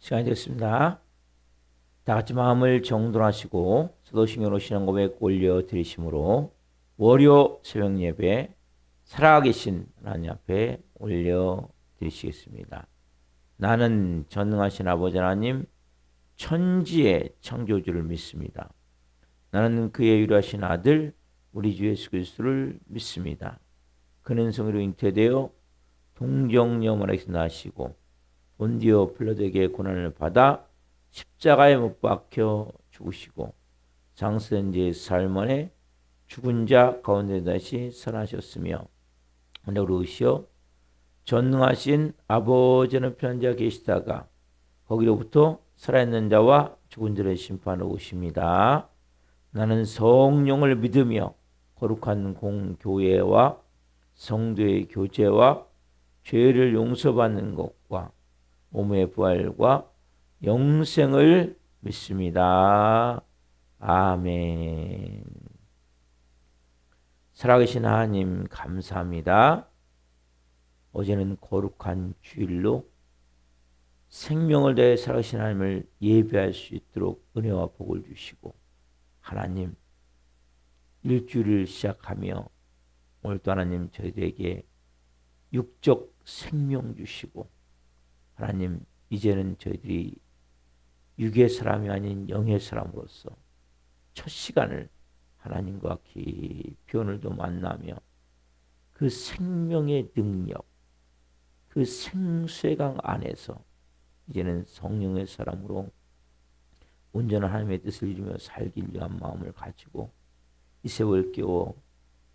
시간이 됐습니다. 다 같이 마음을 정돈하시고 사도신경으로 신앙고백 올려드리심으로 월요 새벽 예배 살아계신 하나님 앞에 올려드리시겠습니다. 나는 전능하신 아버지 하나님 천지의 창조주를 믿습니다. 나는 그의 유일하신 아들 우리 주 예수 그리스도를 믿습니다. 그는 성으로 잉태되어 동정녀 마리아에게서 나시고 본디오 빌라도에게 고난을 받아 십자가에 못 박혀 죽으시고 장사된 지 사흘 만에 죽은 자 가운데 다시 살아나셨으며 하늘로 오시어 전능하신 아버지는 편한 자 계시다가 거기로부터 살아있는 자와 죽은 자를 심판하러 오십니다. 나는 성령을 믿으며 거룩한 공교회와 성도의 교제와 죄를 용서받는 것과 몸의 부활과 영생을 믿습니다. 아멘. 살아계신 하나님 감사합니다. 어제는 거룩한 주일로 생명을 다해 살아계신 하나님을 예배할 수 있도록 은혜와 복을 주시고 하나님 일주일을 시작하며 오늘도 하나님 저희들에게 육적 생명 주시고 하나님 이제는 저희들이 육의 사람이 아닌 영의 사람으로서 첫 시간을 하나님과 깊이 오늘도 만나며 그 생명의 능력 그 생수의 강 안에서 이제는 성령의 사람으로 온전한 하나님의 뜻을 이루며 살기 위한 마음을 가지고 이 세월 깨워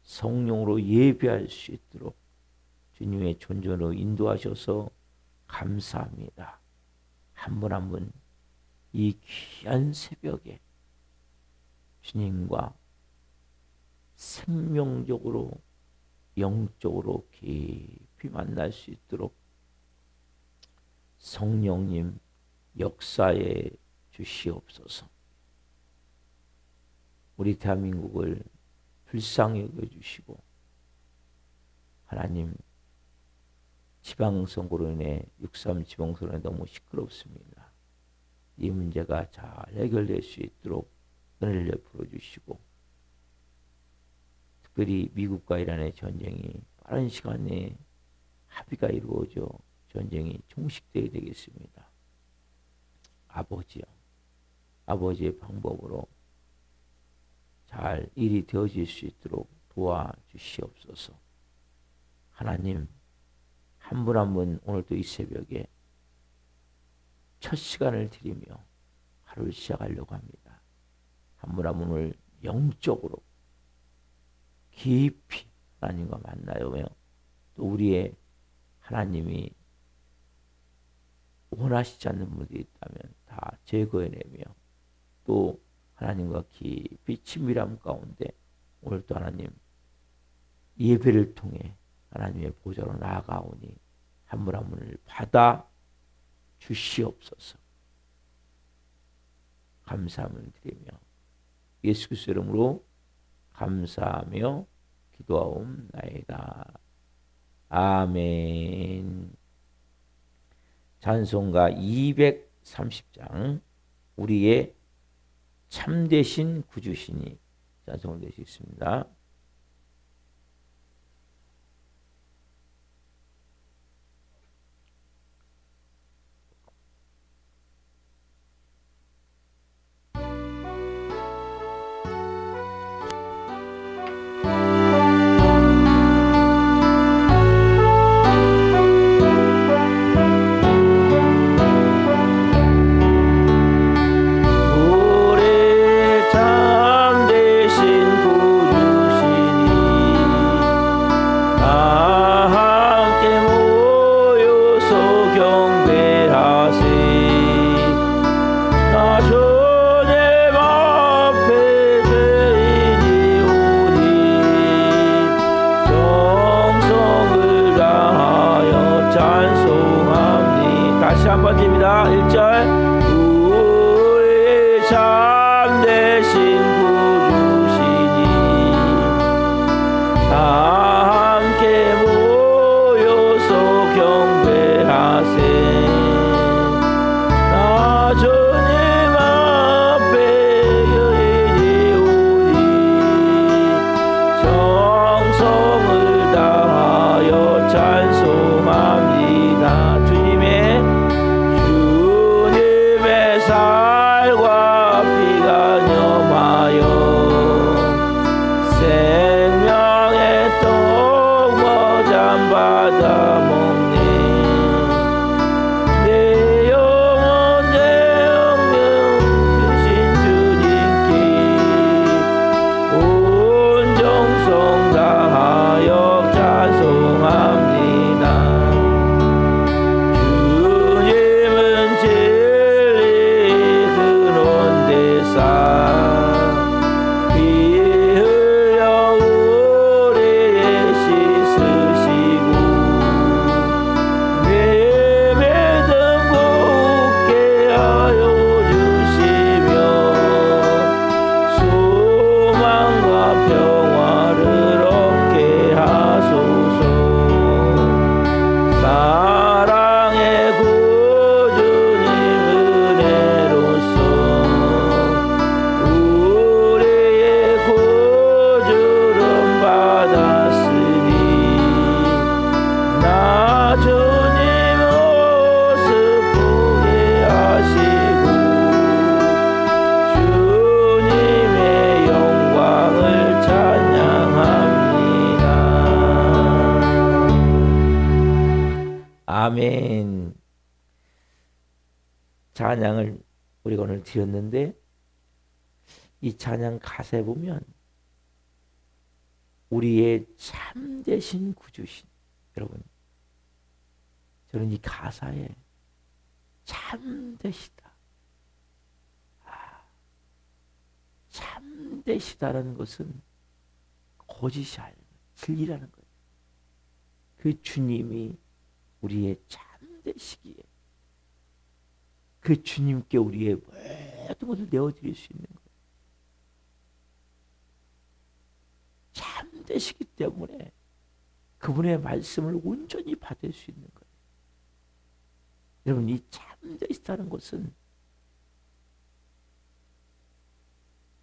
성령으로 예배할 수 있도록 주님의 존전으로 인도하셔서 감사합니다. 한 분 한 분 이 귀한 새벽에 주님과 생명적으로 영적으로 깊이 만날 수 있도록 성령님 역사에 주시옵소서. 우리 대한민국을 불쌍히 여겨주시고 하나님 지방선거로 인해 6.3 지방선거에 너무 시끄럽습니다. 이 문제가 잘 해결될 수 있도록 은혜를 베풀어 주시고 특별히 미국과 이란의 전쟁이 빠른 시간 내에 합의가 이루어져 전쟁이 종식되어야 되겠습니다. 아버지요. 아버지의 방법으로 잘 일이 되어질 수 있도록 도와주시옵소서. 하나님 한 분 한 분 오늘도 이 새벽에 첫 시간을 드리며 하루를 시작하려고 합니다. 한 분 한 분을 영적으로 깊이 하나님과 만나며 또 우리의 하나님이 원하시지 않는 분들이 있다면 다 제거해내며 또 하나님과 깊이 친밀함 가운데 오늘도 하나님 예배를 통해 하나님의 보좌로 나아가오니 한 분 한 분을 받아 주시옵소서. 감사함을 드리며 예수 그리스도 이름으로 감사하며 기도하옵나이다. 아멘. 찬송가 230장 우리의 참되신 구주시니 찬송을 되시겠습니다. 찬양을 우리가 오늘 드렸는데 이 찬양 가사에 보면 우리의 참되신 구주신, 여러분, 저는 이 가사에 참되시다, 참되시다라는 것은 거짓이 아니라 진리라는 거예요. 그 주님이 우리의 참되시기에 그 주님께 우리의 모든 것을 내어드릴 수 있는 거예요. 참되시기 때문에 그분의 말씀을 온전히 받을 수 있는 거예요. 여러분, 이 참되시다는 것은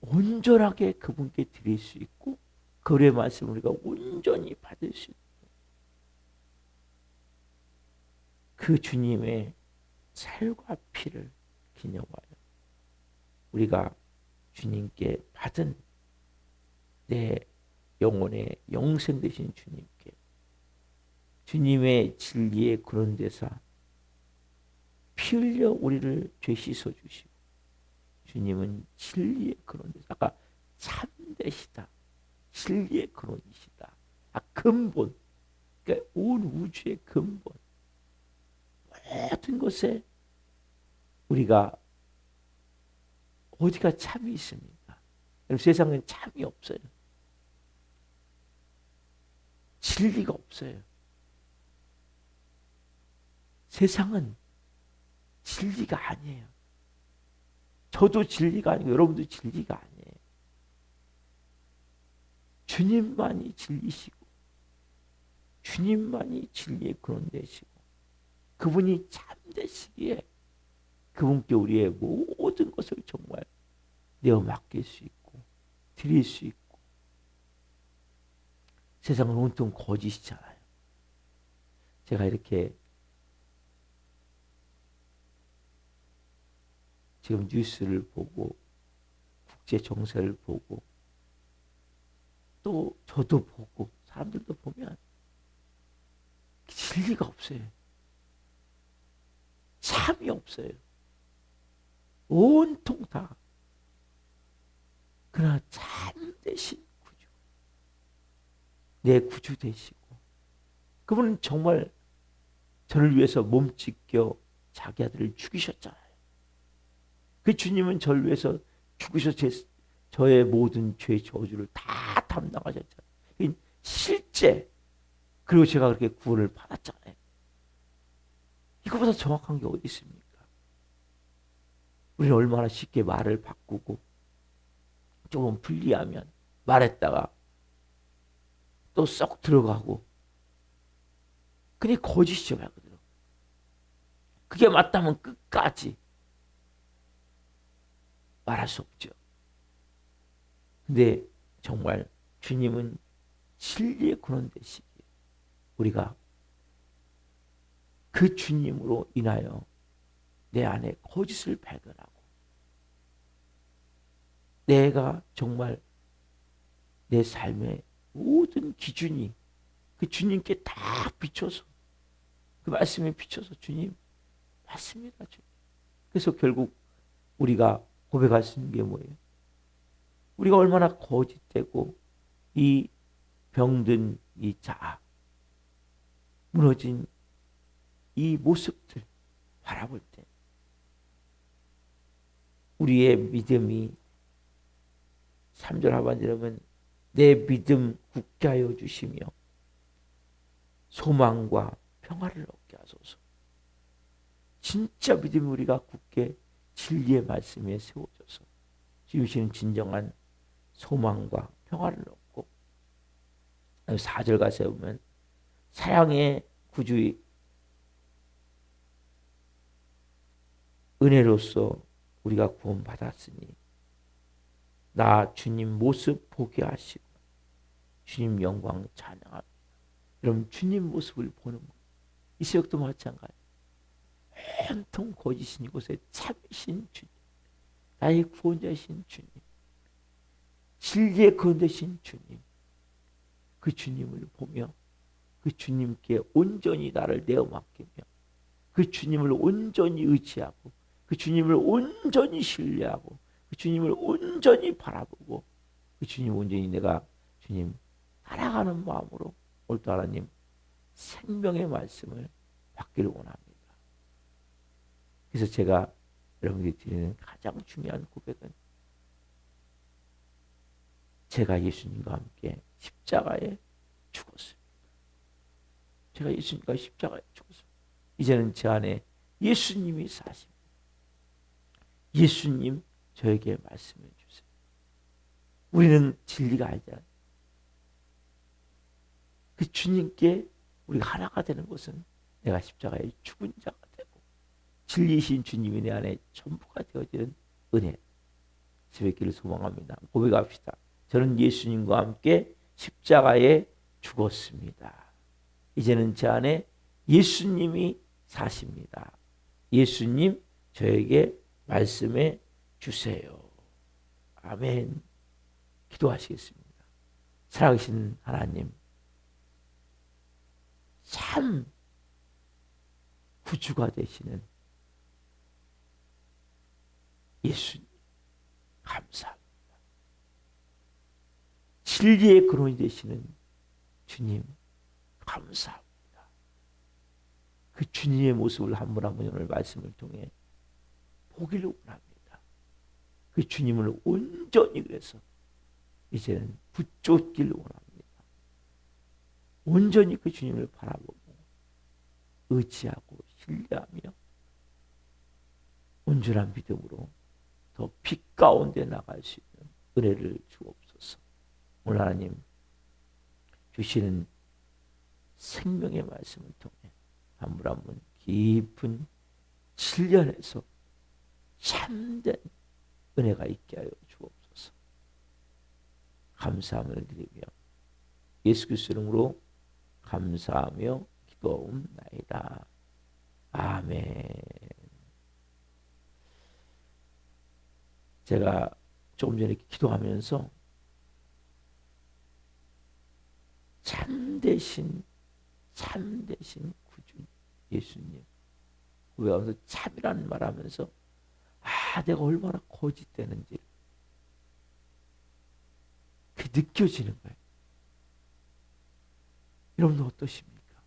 온전하게 그분께 드릴 수 있고 그분의 말씀을 우리가 온전히 받을 수 있는 거예요. 그 주님의 살과 피를 기념하여 우리가 주님께 받은 내 영혼의 영생 되신 주님께 주님의 진리의 근원대사 피 흘려 우리를 죄 씻어 주시고 주님은 진리의 근원대사, 아까 참되시다, 진리의 근원이시다, 근본, 그러니까 온 우주의 근본, 모든 것에 우리가 어디가 참이 있습니까? 세상엔 참이 없어요. 진리가 없어요. 세상은 진리가 아니에요. 저도 진리가 아니고 여러분도 진리가 아니에요. 주님만이 진리시고 주님만이 진리의 근원되시고 그분이 참되시기에 그분께 우리의 모든 것을 정말 내어 맡길 수 있고 드릴 수 있고, 세상은 온통 거짓이잖아요. 제가 이렇게 지금 뉴스를 보고 국제 정세를 보고 또 저도 보고 사람들도 보면 진리가 없어요. 참이 없어요. 온통 다. 그러나 참되신 구주, 내 구주 되시고 그분은 정말 저를 위해서 몸 찢겨 자기 아들을 죽이셨잖아요. 그 주님은 저를 위해서 죽으셔서 저의 모든 죄의 저주를 다 담당하셨잖아요. 실제, 그리고 제가 그렇게 구원을 받았잖아요. 이거보다 정확한 게 어디 있습니까? 우리는 얼마나 쉽게 말을 바꾸고 조금 불리하면 말했다가 또 쏙 들어가고, 그게 거짓이죠. 그게 맞다면 끝까지 말할 수 없죠. 근데 정말 주님은 진리의 근원 되시기에 우리가 그 주님으로 인하여 내 안에 거짓을 발견하고 내가 정말 내 삶의 모든 기준이 그 주님께 다 비춰서, 그 말씀에 비춰서 주님 맞습니다. 주님. 그래서 결국 우리가 고백할 수 있는 게 뭐예요? 우리가 얼마나 거짓되고 이 병든 이 자아, 무너진 이 모습들 바라볼 때 우리의 믿음이 3절 하반절에 내 믿음 굳게 하여 주시며 소망과 평화를 얻게 하소서. 진짜 믿음이 우리가 굳게 진리의 말씀에 세워져서 주시는 진정한 소망과 평화를 얻고, 4절 가서 보면 사랑의 구주의 은혜로서 우리가 구원받았으니 나 주님 모습 보게 하시고 주님 영광 찬양합니다. 여러분, 주님 모습을 보는 것, 이 새벽도 마찬가지. 온통 거짓인 이곳에 참이신 주님, 나의 구원자이신 주님, 진리의 근원되신 주님, 그 주님을 보며 그 주님께 온전히 나를 내어 맡기며 그 주님을 온전히 의지하고 그 그 주님을 온전히 신뢰하고 그 주님을 온전히 바라보고 그 주님 온전히 내가 주님 따라가는 마음으로 오늘도 하나님 생명의 말씀을 받기를 원합니다. 그래서 제가 여러분께 드리는 가장 중요한 고백은 제가 예수님과 함께 십자가에 죽었습니다. 제가 예수님과 십자가에 죽었습니다. 이제는 제 안에 예수님이 사십니다. 예수님 저에게 말씀해 주세요. 우리는 진리가 알잖아요. 그 주님께 우리가 하나가 되는 것은 내가 십자가에 죽은 자가 되고 진리이신 주님이 내 안에 전부가 되어지는 은혜. 새벽기를 소망합니다. 고백합시다. 저는 예수님과 함께 십자가에 죽었습니다. 이제는 제 안에 예수님이 사십니다. 예수님 저에게 말씀해 주세요. 아멘. 기도하시겠습니다. 살아계신 하나님, 참 구주가 되시는 예수님 감사합니다. 진리의 근원이 되시는 주님 감사합니다. 그 주님의 모습을 한 분 한 분 오늘 말씀을 통해 보기를 원합니다. 그 주님을 온전히 그래서 이제는 붙잡기를 원합니다. 온전히 그 주님을 바라보고 의지하고 신뢰하며 온전한 믿음으로 더 빛 가운데 나갈 수 있는 은혜를 주옵소서. 오늘 하나님 주시는 생명의 말씀을 통해 한 분 한 분 깊은 진리안에서 참된 은혜가 있게 하여 주옵소서. 감사함을 드리며 예수 그리스도 이름으로 감사하며 기도하옵나이다. 아멘. 제가 조금 전에 기도하면서 참되신 구주 예수님 고백하면서 참이라는 말하면서 내가 얼마나 거짓되는지 그게 느껴지는 거예요. 여러분도 어떠십니까?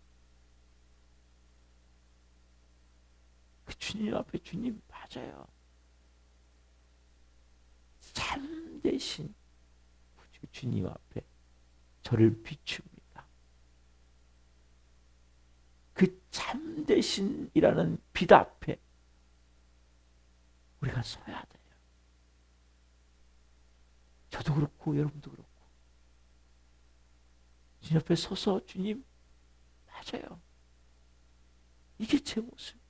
그 주님 앞에 주님 맞아요. 참되신 주님 앞에 저를 비춥니다. 그 참되신이라는 빛 앞에 우리가 서야 돼요. 저도 그렇고 여러분도 그렇고 주님 앞에 서서 주님 맞아요. 이게 제 모습입니다.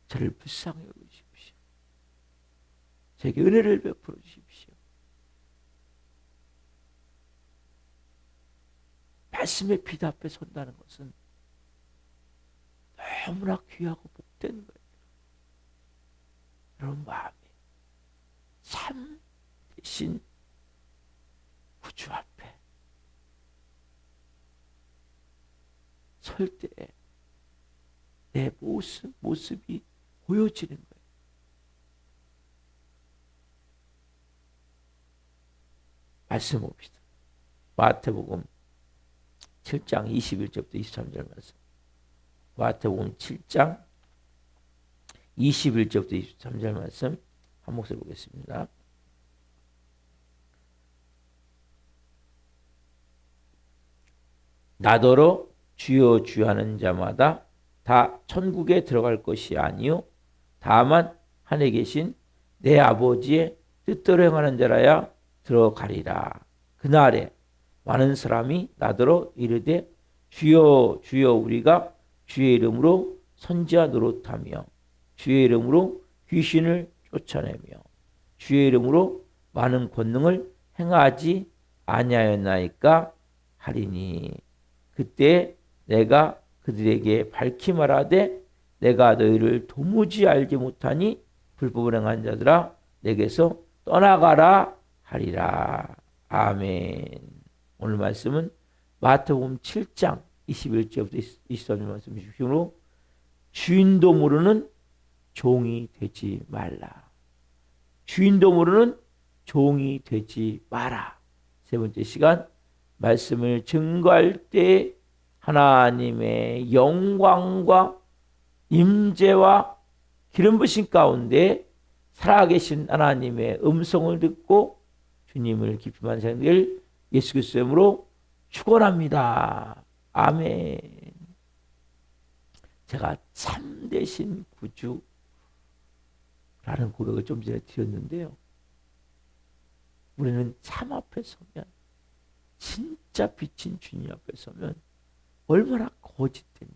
저를 불쌍히 여기십시오. 제게 은혜를 베풀어 주십시오. 말씀의 빛 앞에 선다는 것은 너무나 귀하고 복된 거예요. 여러분 마음이 참 되신 구주 앞에 설 때 내 모습이 보여지는 거예요. 말씀 봅시다. 마태복음 7장 21절부터 23절 말씀. 마태복음 7장 21절부터 23절 말씀 한 목소리 보겠습니다. 나더러 주여 주여 하는 자마다 다 천국에 들어갈 것이 아니요 다만 하늘에 계신 내 아버지의 뜻대로 행하는 자라야 들어가리라. 그날에 많은 사람이 나더러 이르되 주여 주여 우리가 주의 이름으로 선지자 노릇하며 주의 이름으로 귀신을 쫓아내며 주의 이름으로 많은 권능을 행하지 아니하였나이까 하리니 그때 내가 그들에게 밝히 말하되 내가 너희를 도무지 알지 못하니 불법을 행한 자들아 내게서 떠나가라 하리라. 아멘. 오늘 말씀은 마태복음 7장 21절부터 23절 말씀 중심으로 주인도 모르는 종이 되지 말라. 주인도 모르는 종이 되지 마라. 세 번째 시간, 말씀을 증거할 때 하나님의 영광과 임재와 기름 부으심 가운데 살아계신 하나님의 음성을 듣고 주님을 깊이 만나길 예수 그리스도의 이름으로 축원합니다. 아멘. 제가 참되신 구주라는 고백을 좀 전에 드렸는데요. 우리는 참 앞에 서면, 진짜 빛인 주님 앞에 서면 얼마나 거짓된지.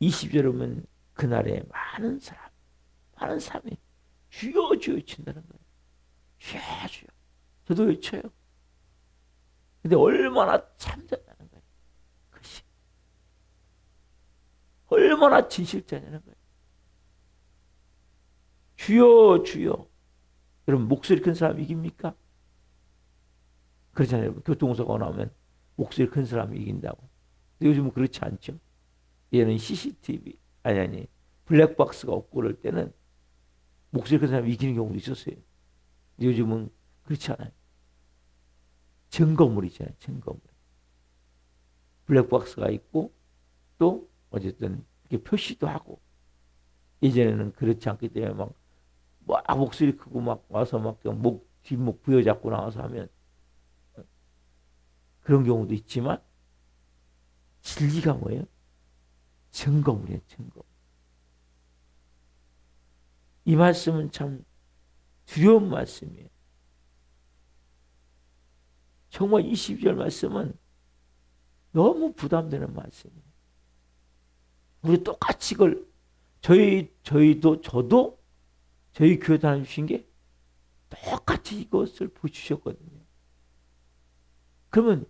20절에 보면 그날에 많은 사람이 주여 주여 외친다는 거예요. 주여 주여. 저도 외쳐요. 근데 얼마나 참되다는 거예요. 그것이 얼마나 진실자냐는 거예요. 주여 주여. 여러분, 목소리 큰 사람 이깁니까? 그렇잖아요. 교통사고가 나오면 목소리 큰 사람이 이긴다고. 근데 요즘은 그렇지 않죠. 얘는 CCTV 아니 블랙박스가 없고 그럴 때는 목소리 큰 사람이 이기는 경우도 있었어요. 근데 요즘은 그렇지 않아요. 증거물이잖아요. 증거물. 블랙박스가 있고 또 어쨌든 이렇게 표시도 하고. 예전에는 그렇지 않기 때문에 막 목소리 크고 막 와서 막 뒷목 부여잡고 나와서 하면 그런 경우도 있지만 진리가 뭐예요? 증거물이에요. 증거. 이 말씀은 참 두려운 말씀이에요. 정말 22절 말씀은 너무 부담되는 말씀이에요. 우리 똑같이 이걸 저도 저희 교회 다니신 게 똑같이 이것을 보여주셨거든요. 그러면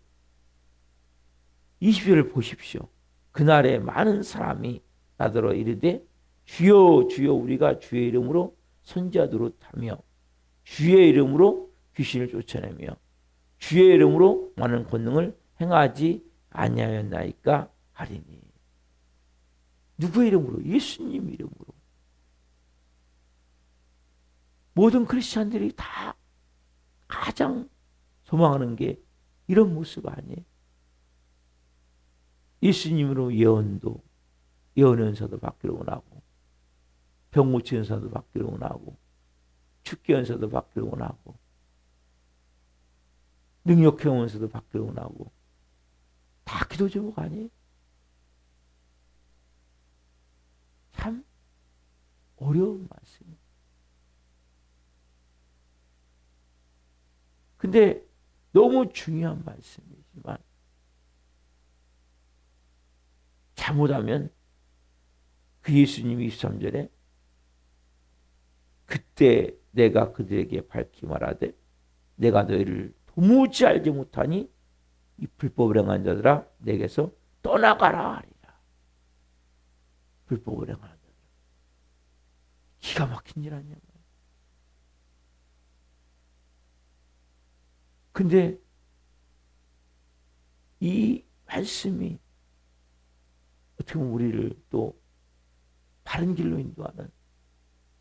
20절을 보십시오. 그날에 많은 사람이 나더러 이르되 주여 주여 우리가 주의 이름으로 선지자 노릇하며 주의 이름으로 귀신을 쫓아내며 주의 이름으로 많은 권능을 행하지 아니하였나이까 하리니. 누구의 이름으로? 예수님 이름으로. 모든 크리스찬들이 다 가장 소망하는 게 이런 모습 아니에요. 예수님으로 예언 은사도 받기를 원하고, 병 고치는 은사도 받기를 원하고, 축기 은사도 받기를 원하고, 능력형 은사도 받기를 원하고, 다 기도 제목 아니에요? 참 어려운 말씀이에요. 근데 너무 중요한 말씀이지만 잘못하면 그 예수님이 23절에 그때 내가 그들에게 밝히 말하되 내가 너희를 도무지 알지 못하니 이 불법을 행한 자들아 내게서 떠나가라 하리라. 불법을 행하는 자들. 기가 막힌 일 아니냐. 근데 이 말씀이 어떻게 보면 우리를 또 바른 길로 인도하는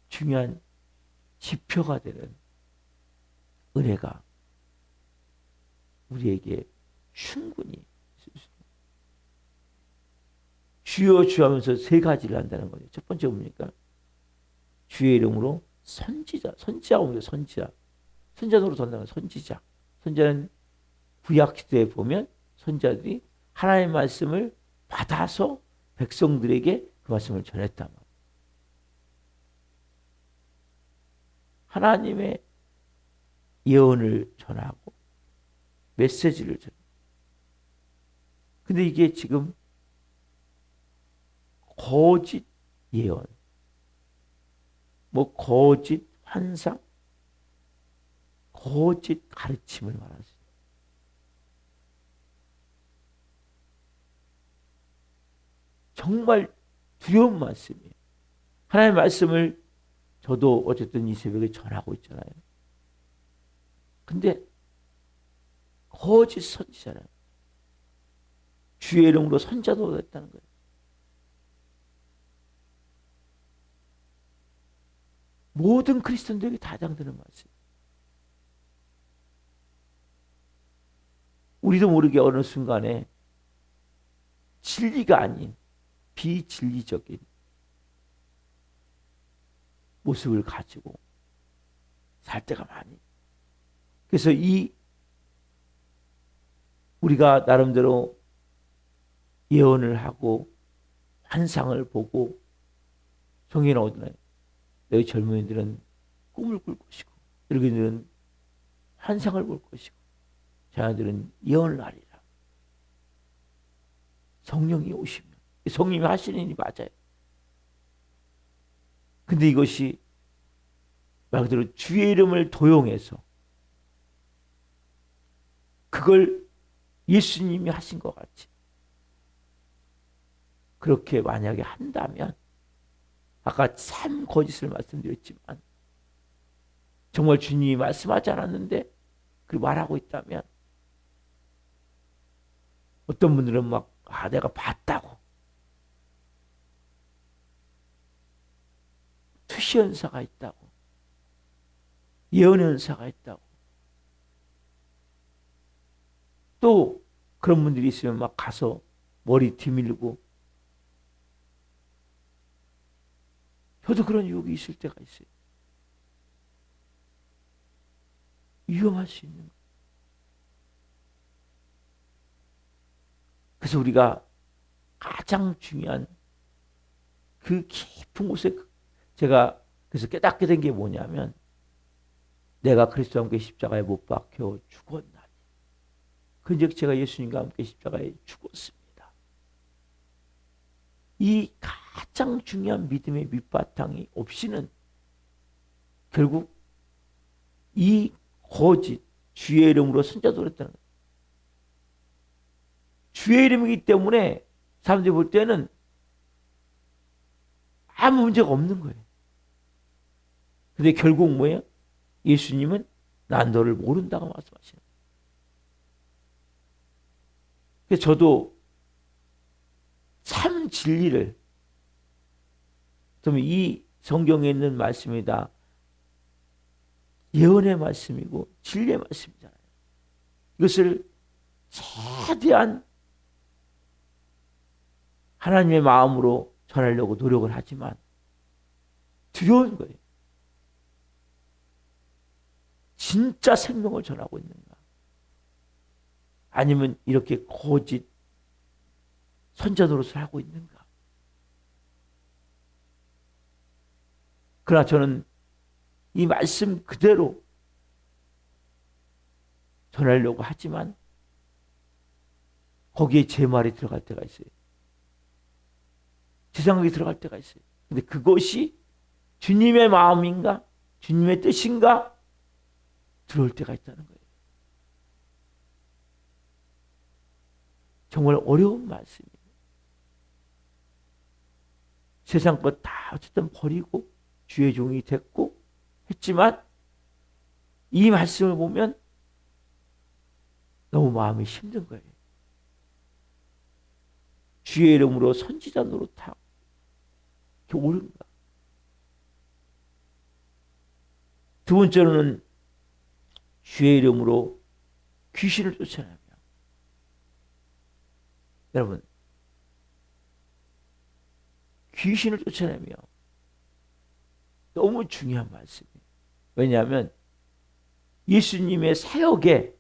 중요한 지표가 되는 은혜가 우리에게 충분히 있을 수 있습니다. 주여 주여 하면서 세 가지를 한다는 거죠. 첫 번째 뭡니까? 주의 이름으로 선지자가 뭡니까? 선지자로 전하는 선지자. 선지자는 구약 시대에 보면 선지자들이 하나님의 말씀을 받아서 백성들에게 그 말씀을 전했다. 하나님의 예언을 전하고 메시지를 전하고. 근데 이게 지금 거짓 예언, 거짓 환상, 거짓 가르침을 말하죠. 정말 두려운 말씀이에요. 하나님의 말씀을 저도 어쨌든 이 새벽에 전하고 있잖아요. 근데 거짓 선지자는 주의 이름으로 선자도 됐다는 거예요. 모든 그리스도인들에게 다 해당되는 말씀. 우리도 모르게 어느 순간에 진리가 아닌 비진리적인 모습을 가지고 살 때가 많이. 그래서 우리가 나름대로 예언을 하고 환상을 보고, 성경에 나오잖아요. 너희 젊은이들은 꿈을 꿀 것이고 늙은이들은 환상을 볼 것이고 자녀들은 예언을 하리라. 성령이 오시면, 성령이 하시는 일이 맞아요. 근데 이것이 말 그대로 주의 이름을 도용해서 그걸 예수님이 하신 것 같이 그렇게 만약에 한다면, 아까 참 거짓을 말씀드렸지만 정말 주님이 말씀하지 않았는데 그 말하고 있다면, 어떤 분들은 막 내가 봤다고, 투시 현사가 있다고, 예언 현사가 있다고, 또 그런 분들이 있으면 막 가서 머리 뒤밀고, 저도 그런 유혹이 있을 때가 있어요. 위험할 수 있는 거예요. 그래서 우리가 가장 중요한 그 깊은 곳에, 제가 그래서 깨닫게 된 게 뭐냐면, 내가 그리스도와 함께 십자가에 못 박혀 죽었나니, 그런즉 제가 예수님과 함께 십자가에 죽었습니다. 이 가장 중요한 믿음의 밑바탕이 없이는 결국 이 거짓, 주의 이름으로 선자도 그랬다는 거예요. 주의 이름이기 때문에 사람들이 볼 때는 아무 문제가 없는 거예요. 근데 결국 뭐예요? 예수님은 난 너를 모른다고 말씀하시는 거예요. 그래서 저도 참 진리를, 그러면 이 성경에 있는 말씀이 다 예언의 말씀이고 진리의 말씀이잖아요. 이것을 최대한 하나님의 마음으로 전하려고 노력을 하지만 두려운 거예요. 진짜 생명을 전하고 있는가? 아니면 이렇게 거짓 선자 노릇을 하고 있는가? 그러나 저는 이 말씀 그대로 전하려고 하지만 거기에 제 말이 들어갈 때가 있어요. 제 생각이 들어갈 때가 있어요. 근데 그것이 주님의 마음인가? 주님의 뜻인가? 들어올 때가 있다는 거예요. 정말 어려운 말씀이에요. 세상 것 다 어쨌든 버리고 주의 종이 됐고 했지만 이 말씀을 보면 너무 마음이 힘든 거예요. 주의 이름으로 선지자 노릇하고 이게 옳은가? 두 번째로는 주의 이름으로 귀신을 쫓아내며, 여러분 귀신을 쫓아내며 너무 중요한 말씀이에요. 왜냐하면 예수님의 사역의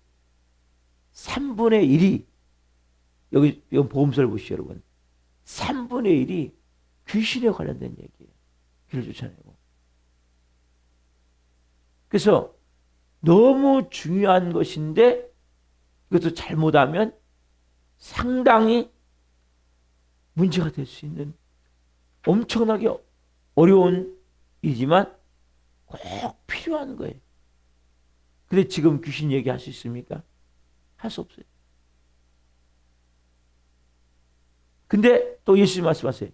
3분의 1이 여기 보험서를 보시죠, 여러분. 3분의 1이 귀신에 관련된 얘기예요. 귀를 쫓아내고. 그래서 너무 중요한 것인데 이것도 잘못하면 상당히 문제가 될 수 있는 엄청나게 어려운 일이지만 꼭 필요한 거예요. 근데 지금 귀신 얘기할 수 있습니까? 할 수 없어요. 근데 또 예수님 말씀하세요.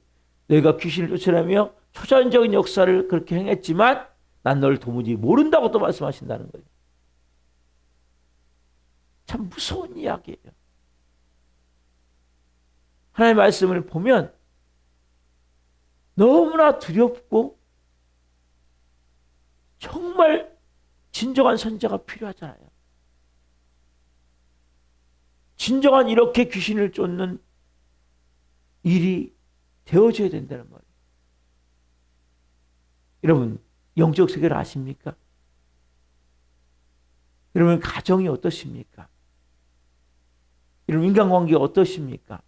너희가 귀신을 쫓아내며 초자연적인 역사를 그렇게 행했지만 난 너를 도무지 모른다고 또 말씀하신다는 거예요. 참 무서운 이야기예요. 하나님의 말씀을 보면 너무나 두렵고 정말 진정한 선자가 필요하잖아요. 진정한 이렇게 귀신을 쫓는 일이 되어줘야 된다는 말이에요. 여러분, 영적 세계를 아십니까? 여러분, 가정이 어떠십니까? 여러분, 인간관계 어떠십니까?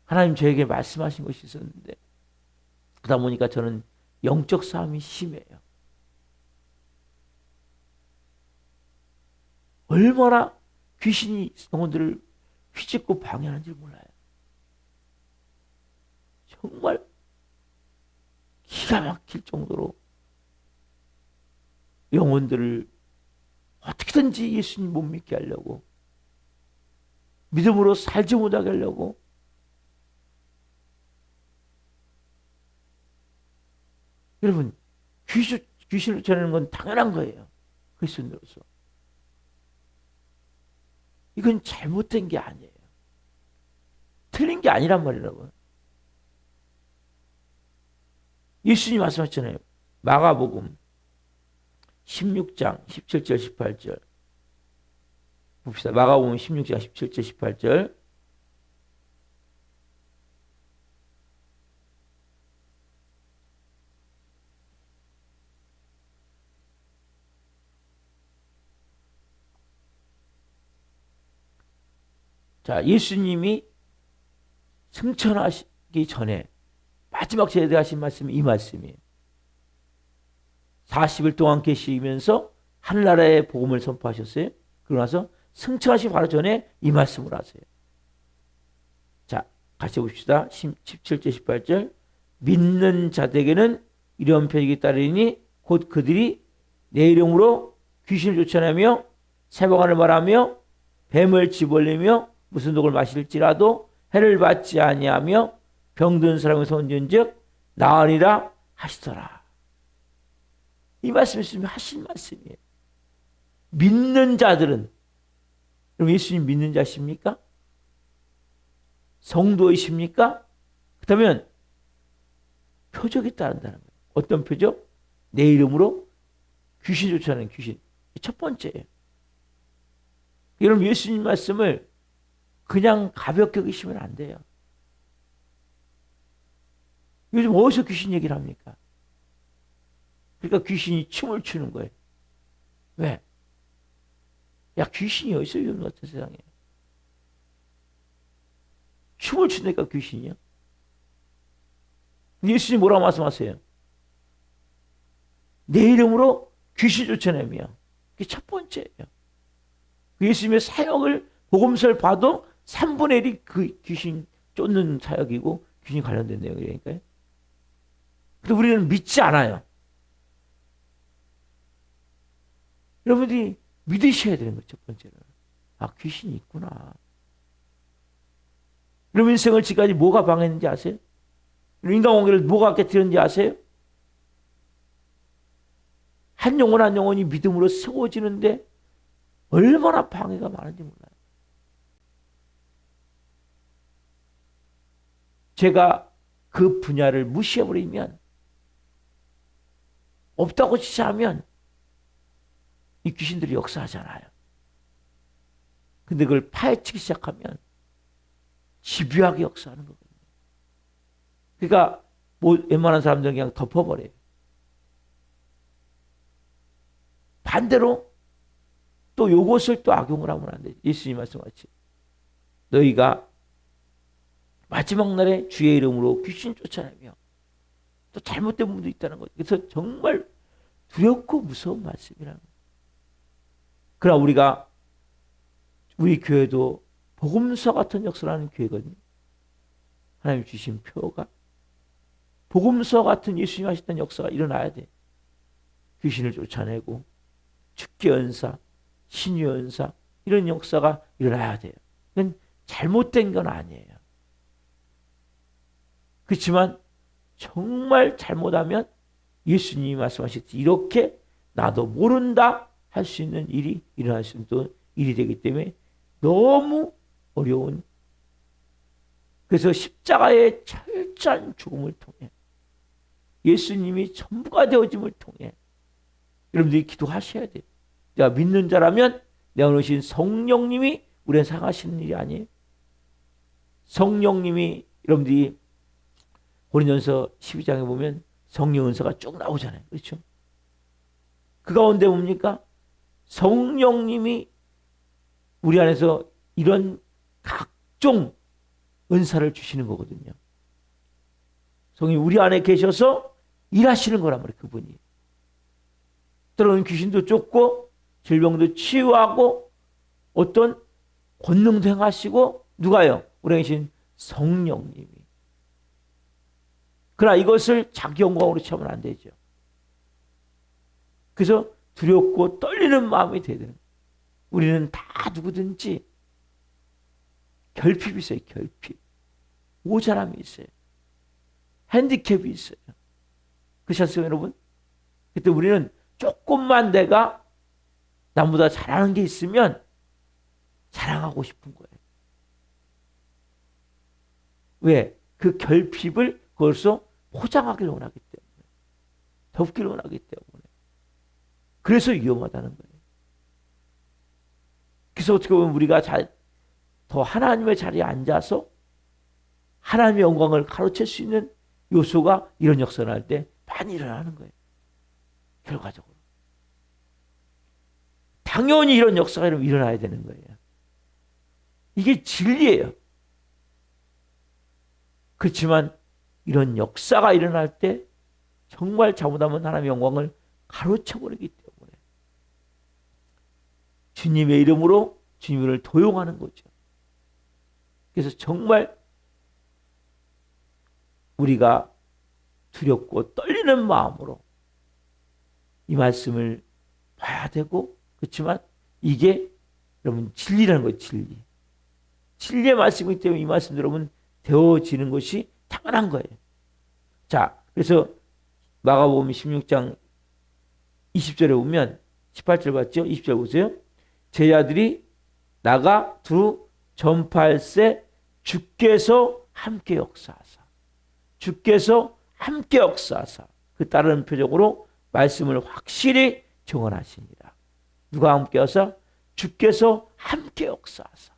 하나님 저에게 말씀하신 것이 있었는데 그러다 보니까 저는 영적 싸움이 심해요. 얼마나 귀신이 영혼들을 휘짓고 방해하는지 몰라요. 정말 기가 막힐 정도로 영혼들을 어떻게든지 예수님 못 믿게 하려고, 믿음으로 살지 못하게 하려고, 여러분, 귀신을 쫓아내는 건 당연한 거예요. 그리스도인으로서. 이건 잘못된 게 아니에요. 틀린 게 아니란 말이라고요. 예수님이 말씀하셨잖아요. 마가복음 16장 17절 18절 봅시다. 마가복음 16장 17절 18절 자, 예수님이 승천하시기 전에 마지막 제대하신 말씀이 이 말씀이에요. 40일 동안 계시면서 하늘나라의 복음을 선포하셨어요. 그러고 나서 승천하시기 바로 전에 이 말씀을 하세요. 자, 같이 봅시다. 17절 18절 믿는 자들에게는 이런 표적이 따르니 곧 그들이 내 이름으로 귀신을 쫓아내며 새벽하늘 말하며 뱀을 집어내며 무슨 독을 마실지라도 해를 받지 아니하며 병든 사람의 손진즉 나으리라 하시더라. 이 말씀이 예수님이 하신 말씀이에요. 믿는 자들은, 그럼 예수님 믿는 자십니까? 성도이십니까? 그렇다면 표적이 따른다는 거예요. 어떤 표적? 내 이름으로 귀신 쫓아내는 귀신. 첫 번째예요. 여러분, 예수님 말씀을 그냥 가볍게 여기시면 안 돼요. 요즘 어디서 귀신 얘기를 합니까? 그러니까 귀신이 춤을 추는 거예요. 왜? 야, 귀신이 어디서 요즘 같은 세상에? 춤을 추니까 귀신이요? 예수님 뭐라고 말씀하세요? 내 이름으로 귀신 쫓아내며. 그게 첫 번째예요. 예수님의 사역을, 복음서를 봐도 3분의 1이 그 귀신 쫓는 사역이고 귀신 관련된 내용이라니까요. 근데 우리는 믿지 않아요. 여러분들이 믿으셔야 되는 거죠. 첫 번째는. 아, 귀신이 있구나. 여러분 인생을 지금까지 뭐가 방해했는지 아세요? 인간관계를 뭐가 깨뜨렸는지 아세요? 한 영혼 한 영혼이 믿음으로 세워지는데 얼마나 방해가 많은지 몰라요. 제가 그 분야를 무시해버리면, 없다고 지시하면 이 귀신들이 역사하잖아요. 근데 그걸 파헤치기 시작하면 집요하게 역사하는 거거든요. 그러니까 뭐 웬만한 사람들은 그냥 덮어버려요. 반대로 또 요것을 또 악용을 하면 안 돼요. 예수님 말씀같이 너희가 마지막 날에 주의 이름으로 귀신 쫓아내며, 또 잘못된 부분도 있다는 거죠. 그래서 정말 두렵고 무서운 말씀이라는 거예요. 그러나 우리가, 우리 교회도 복음서 같은 역사를 하는 교회거든요. 하나님 주신 표가 복음서 같은 예수님 하셨던 역사가 일어나야 돼. 귀신을 쫓아내고 축계 연사, 신유 연사, 이런 역사가 일어나야 돼요. 그건 잘못된 건 아니에요. 그렇지만 정말 잘못하면 예수님이 말씀하셨듯이 이렇게 나도 모른다 할 수 있는 일이 일어날 수 있는 일이 되기 때문에 너무 어려운, 그래서 십자가의 철저한 죽음을 통해 예수님이 전부가 되어짐을 통해 여러분들이 기도하셔야 돼요. 내가 믿는 자라면 내 안에 오신 성령님이 우리를 사랑하시는 일이 아니에요. 성령님이 여러분들이 고린도전서 12장에 보면 성령 은사가 쭉 나오잖아요. 그렇죠? 그 가운데 뭡니까? 성령님이 우리 안에서 이런 각종 은사를 주시는 거거든요. 성령이 우리 안에 계셔서 일하시는 거란 말이에요. 그분이. 때로는 귀신도 쫓고 질병도 치유하고 어떤 권능도 행하시고 누가요? 우리 안에 계신 성령님이. 그러나 이것을 자기 영광으로 취하면 안 되죠. 그래서 두렵고 떨리는 마음이 돼야 되는 거예요. 우리는 다 누구든지 결핍이 있어요. 결핍. 모자람이 있어요. 핸디캡이 있어요. 그렇지 않습니까, 여러분? 그때 우리는 조금만 내가 남보다 잘하는 게 있으면 자랑하고 싶은 거예요. 왜? 그 결핍을 그것으로 포장하기를 원하기 때문에. 덮기를 원하기 때문에. 그래서 위험하다는 거예요. 그래서 어떻게 보면 우리가 더 하나님의 자리에 앉아서 하나님의 영광을 가로챌 수 있는 요소가 이런 역사를 할 때 많이 일어나는 거예요. 결과적으로. 당연히 이런 역사가 일어나야 되는 거예요. 이게 진리예요. 그렇지만 이런 역사가 일어날 때 정말 잘못하면 하나님의 영광을 가로채버리기 때문에 주님의 이름으로 주님을 도용하는 거죠. 그래서 정말 우리가 두렵고 떨리는 마음으로 이 말씀을 봐야 되고, 그렇지만 이게 여러분 진리라는 거예요. 진리. 진리의 말씀이기 때문에 이 말씀 여러분 되어지는 것이 당연한 거예요. 자, 그래서 마가복음 16장 20절에 보면 18절 봤죠? 20절 보세요. 제자들이 나가 두루 전파할세 주께서 함께 역사하사. 주께서 함께 역사하사. 그 다른 표적으로 말씀을 확실히 증언하시니라. 누가 함께 하사? 주께서 함께 역사하사.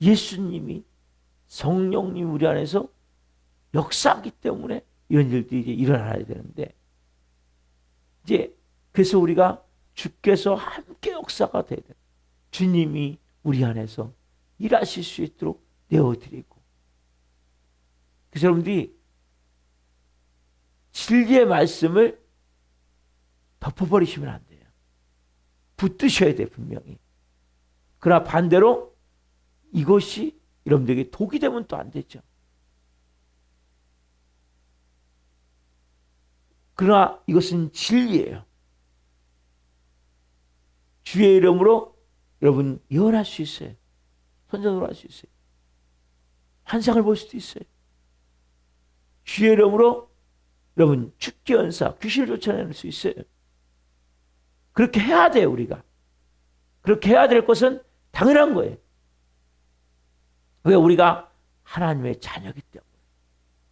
예수님이 성령님 우리 안에서 역사하기 때문에 이런 일들이 이제 일어나야 되는데, 이제 그래서 우리가 주께서 함께 역사가 돼야 돼. 주님이 우리 안에서 일하실 수 있도록 내어드리고. 그래서 여러분들이 진리의 말씀을 덮어버리시면 안 돼요. 붙드셔야 돼, 분명히. 그러나 반대로 이것이 여러분들에게 독이 되면 또 안 되죠. 그러나 이것은 진리예요. 주의 이름으로 여러분 예언할 수 있어요. 선전을 할 수 있어요. 환상을 볼 수도 있어요. 주의 이름으로 여러분 축기 연사, 귀신을 쫓아낼 수 있어요. 그렇게 해야 돼요, 우리가. 그렇게 해야 될 것은 당연한 거예요. 왜? 우리가 하나님의 자녀이기 때문에.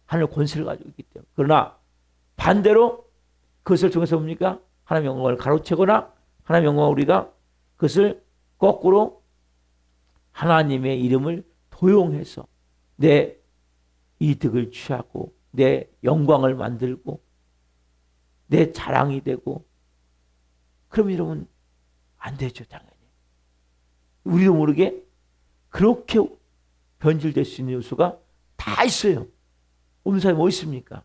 하늘 권세를 가지고 있기 때문에. 그러나 반대로 그것을 통해서 뭡니까? 하나님의 영광을 가로채거나 하나님의 영광을 우리가 그것을 거꾸로 하나님의 이름을 도용해서 내 이득을 취하고 내 영광을 만들고 내 자랑이 되고, 그럼 여러분 안 되죠, 당연히. 우리도 모르게 그렇게 변질될 수 있는 요소가 다 있어요. 없는 사람이 뭐 있습니까?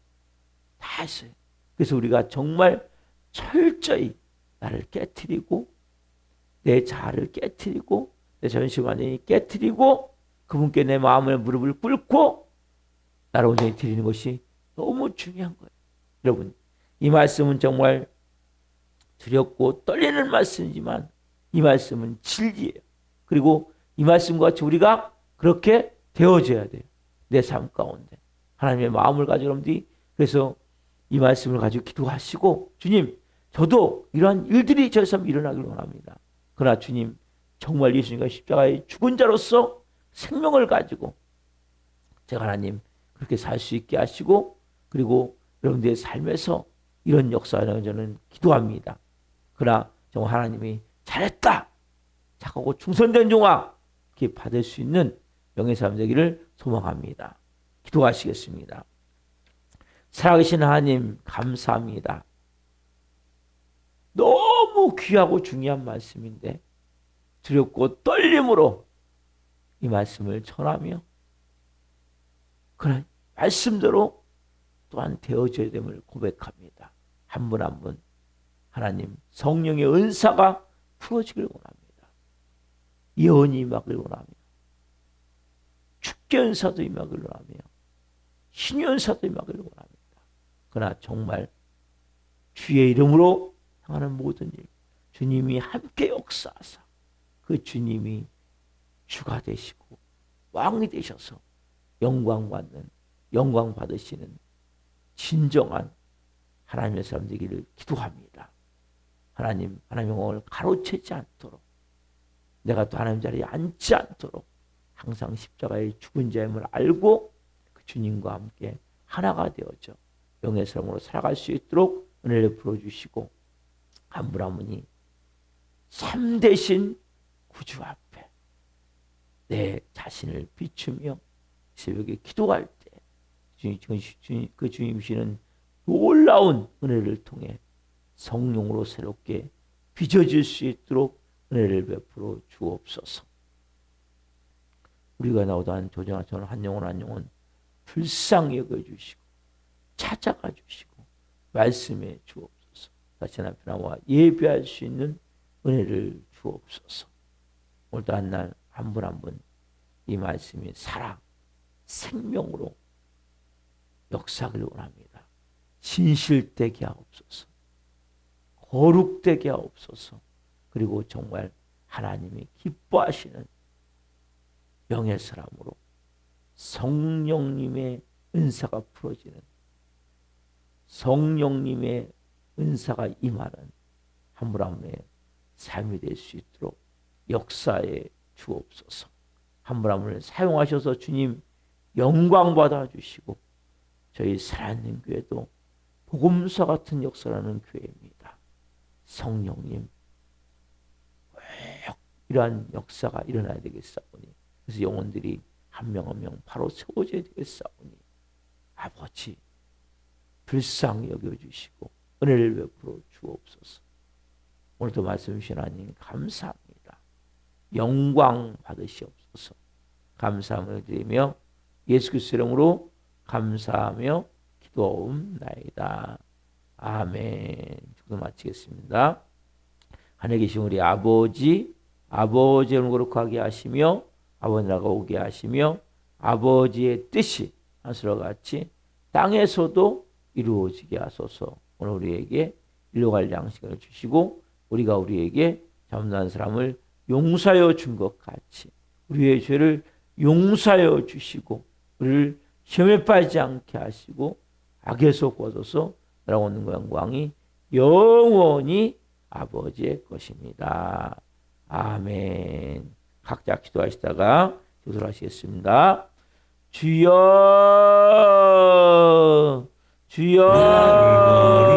다 있어요. 그래서 우리가 정말 철저히 나를 깨트리고 내 자아를 깨트리고 내 전심을 완전히 깨트리고 그분께 내 마음을 무릎을 꿇고 나를 온전히 드리는 것이 너무 중요한 거예요. 여러분, 이 말씀은 정말 두렵고 떨리는 말씀이지만 이 말씀은 진리예요. 그리고 이 말씀과 같이 우리가 그렇게 되어져야 돼요. 내 삶 가운데 하나님의 마음을 가지고 여러분들이 그래서 이 말씀을 가지고 기도하시고, 주님, 저도 이러한 일들이 저 삶에 일어나길 원합니다. 그러나 주님, 정말 예수님과 십자가에 죽은 자로서 생명을 가지고 제가 하나님 그렇게 살 수 있게 하시고, 그리고 여러분들의 삶에서 이런 역사를 저는 기도합니다. 그러나 정말 하나님이 잘했다, 착하고 충성된 종아, 이렇게 받을 수 있는 명예사람 되기를 소망합니다. 기도하시겠습니다. 살아계신 하나님 감사합니다. 너무 귀하고 중요한 말씀인데 두렵고 떨림으로 이 말씀을 전하며 그런 말씀대로 또한 되어져야 됨을 고백합니다. 한 분 한 분 하나님 성령의 은사가 풀어지길 원합니다. 예언이 임하길 원하며 축계 은사도 임하길 원하며 신의 은사도 임하길 원합니다. 그러나 정말 주의 이름으로 행하는 모든 일 주님이 함께 역사하사 그 주님이 주가 되시고 왕이 되셔서 영광 받으시는 진정한 하나님의 사람 되기를 기도합니다. 하나님의 영광을 가로채지 않도록 내가 또 하나님 자리에 앉지 않도록 항상 십자가의 죽은 자임을 알고 그 주님과 함께 하나가 되어져 영의 사람으로 살아갈 수 있도록 은혜를 풀어주시고 한 분 한 분이 참되신 구주 앞에 내 자신을 비추며 새벽에 기도할 때 그 주님 주시는 놀라운 은혜를 통해 성령으로 새롭게 빚어질 수 있도록 은혜를 베풀어 주옵소서. 우리가 나오던 조정하처럼 한 영혼 불쌍히 여겨주시고 찾아가 주시고 말씀해 주옵소서. 다시 하나 나와 예배할 수 있는 은혜를 주옵소서. 오늘도 한 날 한 분 한 분 이 말씀이 살아 생명으로 역사하길 원합니다. 진실되게 하옵소서. 거룩되게 하옵소서. 그리고 정말 하나님이 기뻐하시는 명예사람으로 성령님의 은사가 풀어지는 성령님의 은사가 임하는 한 분 한 분의 삶이 될 수 있도록 역사에 주옵소서. 한 분 한 분을 사용하셔서 주님 영광 받아주시고 저희 살아있는 교회도 복음서 같은 역사라는 교회입니다. 성령님 꼭 이러한 역사가 일어나야 되겠사오니 그래서 영혼들이 한 명 한 명 바로 세워져야 되겠사오니 아버지 불쌍히 여겨주시고 은혜를 베풀어 주옵소서. 오늘도 말씀 주신 하나님 감사합니다. 영광 받으시옵소서. 감사함을 드리며 예수 그리스도 이름으로 감사하며 기도하옵나이다. 아멘. 기도 마치겠습니다. 하늘에 계신 우리 아버지의 이름을 거룩하게 하시며 아버지 나라가 오게 하시며 아버지의 뜻이 하늘과 같이 땅에서도 이루어지게 하소서. 오늘 우리에게 일로 갈 양식을 주시고 우리가 우리에게 잘못한 사람을 용서하여 준 것 같이 우리의 죄를 용서하여 주시고 우리를 시험에 빠지지 않게 하시고 악에서 구하소서. 나라가 오는 영광이 영원히 아버지의 것입니다. 아멘. 각자 기도하시다가 기도하시겠습니다. 주여 주여